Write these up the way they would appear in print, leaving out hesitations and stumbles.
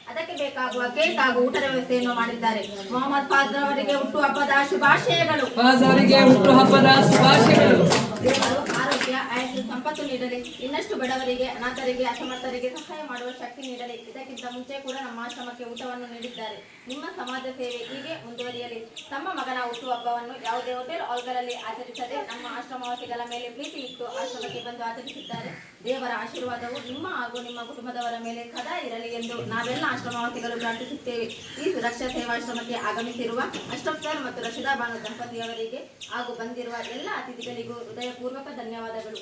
ಅದಕ್ಕೆ ಬೇಕಾಗುವ ಕೇಕ್ ಹಾಗೂ ಊಟದ ವ್ಯವಸ್ಥೆಯನ್ನು ಮಾಡಿದ್ದಾರೆ. ಮೊಹಮ್ಮದ್ ಫಾಜ್ ಅವರಿಗೆ ಹುಟ್ಟುಹಬ್ಬದ ಶುಭಾಶಯಗಳು. ದೇವರು ಆರೋಗ್ಯ, ಆಯುಷ್ಯ, ಸಂಪತ್ತು ನೀಡಲಿ. ಇನ್ನಷ್ಟು ಬಡವರಿಗೆ, ಅನಾಥರಿಗೆ, ಅಸಮರ್ಥರಿಗೆ ಸಹಾಯ ಮಾಡುವ ಶಕ್ತಿ ನೀಡಲಿ. ಇದಕ್ಕಿಂತ ಮುಂಚೆ ಕೂಡ ನಮ್ಮ ಆಶ್ರಮಕ್ಕೆ ಊಟವನ್ನು ನೀಡಿದ್ದಾರೆ. ನಿಮ್ಮ ಸಮಾಜ ಸೇವೆ ಹೀಗೆ ಮುಂದುವರಿಯಲಿ. ತಮ್ಮ ಮಗನ ಹುಟ್ಟುಹಬ್ಬವನ್ನು ಯಾವುದೇ ಹೋಟೆಲ್ ಹಾಲ್ಗಳಲ್ಲಿ ಆಚರಿಸದೆ ನಮ್ಮ ಆಶ್ರಮವಾಸಿಗಳ ಮೇಲೆ ಪ್ರೀತಿ ಇಟ್ಟು ಆಶ್ರಮಕ್ಕೆ ಬಂದು ಆಚರಿಸಿದ್ದಾರೆ. ದೇವರ ಆಶೀರ್ವಾದವು ನಿಮ್ಮ ಹಾಗೂ ನಿಮ್ಮ ಕುಟುಂಬದವರ ಮೇಲೆ ಸದಾ ಇರಲಿ ಎಂದು ನಾವೆಲ್ಲ ಆಶ್ರಮವಾಸಿಗಳು ಪ್ರಾರ್ಥಿಸುತ್ತೇವೆ. ಈ ಸುರಕ್ಷಾ ಸೇವಾಶ್ರಮಕ್ಕೆ ಆಗಮಿಸಿರುವ ಅಶ್ರಫ್ ಸರ್ ಮತ್ತು ರಶೀದಾ ಬಾನು ದಂಪತಿಯವರಿಗೆ ಹಾಗೂ ಬಂದಿರುವ ಎಲ್ಲ ಅತಿಥಿಗಳಿಗೂ ಹೃದಯಪೂರ್ವಕ ಧನ್ಯವಾದಗಳು.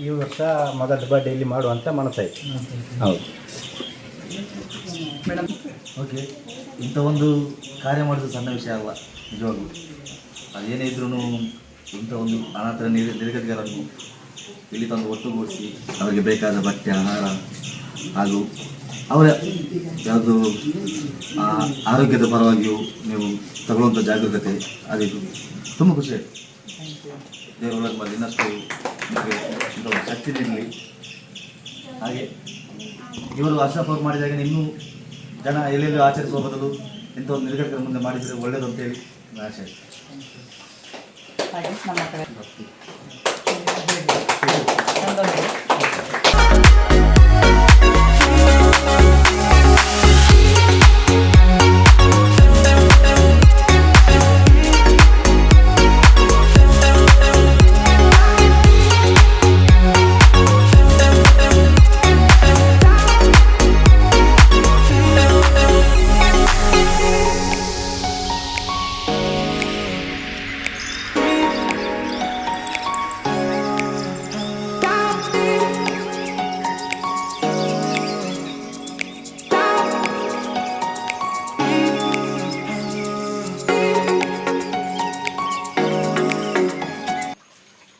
ಈ ವರ್ಷ ಮಗದ ಬರ್ಡೇ ಇಲ್ಲಿ ಮಾಡುವಂತ ಮನಸ್ಸಾಯ್ತು. ಹೌದು ಮೇಡಮ್. ಓಕೆ, ಇಂಥ ಒಂದು ಕಾರ್ಯ ಮಾಡೋದು ಸಣ್ಣ ವಿಷಯ ಅಲ್ಲ ನಿಜವಾಗ್ಲೂ. ಅದೇನೇ ಇದ್ರೂ ಇಂಥ ಒಂದು ಅನಾಥರ ನಿರ್ಗತಿಕರನ್ನು ಇಲ್ಲಿ ತಂದು ಒಟ್ಟುಗೂಡಿಸಿ ಅವರಿಗೆ ಬೇಕಾದ ಬಟ್ಟೆ, ಆಹಾರ ಹಾಗೂ ಅವರ ಯಾವುದು ಆರೋಗ್ಯದ ಪರವಾಗಿಯೂ ನೀವು ತಗೊಳ್ಳುವಂಥ ಜಾಗರೂಕತೆ ಅದಿದ್ದು ತುಂಬ ಖುಷಿ ಆಯಿತು. ದೇವರ ಮಾಡಿ ಇನ್ನಷ್ಟು ನಿಮಗೆ ಇಂಥ ಒಂದು ಶಕ್ತಿ ನೀಡಲಿ. ಹಾಗೆ ಇವರು ಅಶ್ರಫ್ ಅವರು ಮಾಡಿದಾಗ ಇನ್ನೂ ಜನ ಎಲ್ಲೆಲ್ಲೂ ಆಚರಿಸುವ ಬದಲು ಇಂಥ ಒಂದು ನಿರ್ಗತಿಕರ ಮುಂದೆ ಮಾಡಿದರೆ ಒಳ್ಳೆಯದು ಅಂತೇಳಿ ಆಸೆ ಆಯಿತು.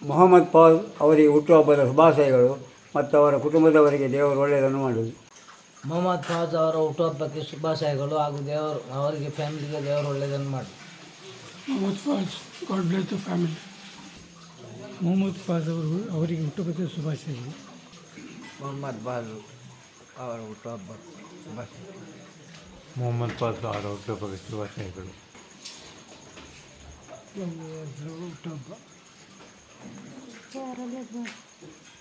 ಮೊಹಮ್ಮದ್ ಫಾಜ್ ಅವರಿಗೆ ಹುಟ್ಟುಹಬ್ಬದ ಶುಭಾಶಯಗಳು ಮತ್ತು ಅವರ ಕುಟುಂಬದವರಿಗೆ ದೇವರು ಒಳ್ಳೆಯದನ್ನು ಮಾಡುವುದು. ಮೊಹಮ್ಮದ್ ಫಾಜ್ ಅವರ ಹುಟ್ಟುಹಬ್ಬಕ್ಕೆ ಶುಭಾಶಯಗಳು ಹಾಗೂ ದೇವರು ಅವರಿಗೆ ಫ್ಯಾಮಿಲಿಗೆ ದೇವರು ಒಳ್ಳೆಯದನ್ನು ಮಾಡಿ. Mohammad Faaz god bless the family. Mohammad Faaz ಅವರಿಗೆ ಹುಟ್ಟುಹಬ್ಬದ ಶುಭಾಶಯಗಳು. ಮೊಹಮ್ಮದ್ ಫಾಜ್ ಅವರ ಹುಟ್ಟುಹಬ್ಬ ಶುಭಾಶಯಗಳು. ಮೊಹಮ್ಮದ್ ಫಾಜ್ ಅವರ ಹುಟ್ಟುಹಬ್ಬದ ಶುಭಾಶಯಗಳು. ಹುಟ್ಟುಹಬ್ಬ ಮೊಹಮ್ಮದ್ ಫಾಜ್ ಅವರ ಹುಟ್ಟುಹಬ್ಬದ ಶುಭಾಶಯಗಳು.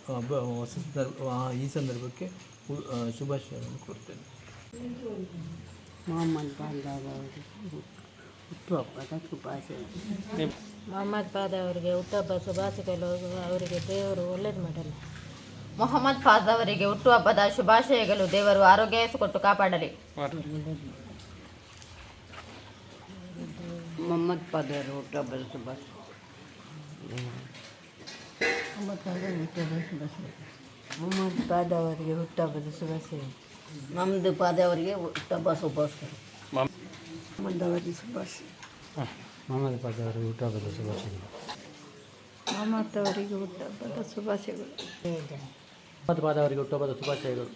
ಮೊಹಮ್ಮದ್ ಫಾಜ್ ಅವರ ಹುಟ್ಟುಹಬ್ಬದ ಈ ಸಂದರ್ಭಕ್ಕೆ ಶುಭಾಶಯಗಳನ್ನು ಕೊಡ್ತೇನೆ. ಮೊಹಮ್ಮದ್ ಫಾಜ್ ಅವರಿಗೆ ಹುಟ್ಟುಹಬ್ಬದ ಶುಭಾಶಯಗಳು. ಮೊಹಮ್ಮದ್ ಫಾಜ್ ಅವರಿಗೆ ಹುಟ್ಟುಹಬ್ಬ ಶುಭಾಶಯಗಳು. ಅವರಿಗೆ ದೇವರು ಒಳ್ಳೇದು ಮಾಡಲಿ. ಮೊಹಮ್ಮದ್ ಫಾಜ್ ಅವರಿಗೆ ಹುಟ್ಟುಹಬ್ಬದ ಶುಭಾಶಯಗಳು. ದೇವರು ಆರೋಗ್ಯ ಕೊಟ್ಟು ಕಾಪಾಡಲಿ. ಮೊಹಮ್ಮದ್ ಫಾಜ್ ಅವರ ಹುಟ್ಟುಹಬ್ಬದ ಶುಭಾಶಯ. ಮೊಹಮ್ಮದ್ ಫಾಜ್ ಅವರಿಗೆ ಹುಟ್ಟುಹಬ್ಬದ ಶುಭಾಶಯ. ಮೊಹಮ್ಮದ್ ಫಾಜ್ ಅವರಿಗೆ ಹುಟ್ಟುಹಬ್ಬ ಶುಭಾಶಯ. ಮೊಹಮ್ಮದ್ ಅವರಿಗೆ ಶುಭಾಶಯ. ಮೊಹಮ್ಮದ್ ಫಾಜ್ ಅವರಿಗೆ ಹುಟ್ಟುಹಬ್ಬದ ಶುಭಾಶಯಗಳು. ಮೊಹಮ್ಮದ್ ಅವರಿಗೆ ಹುಟ್ಟುಹಬ್ಬದ ಶುಭಾಶಯಗಳು. ಮೊಹಮ್ಮದ್ ಫಾಜ್ ಅವರಿಗೆ ಹುಟ್ಟುಹಬ್ಬದ ಶುಭಾಶಯಗಳು.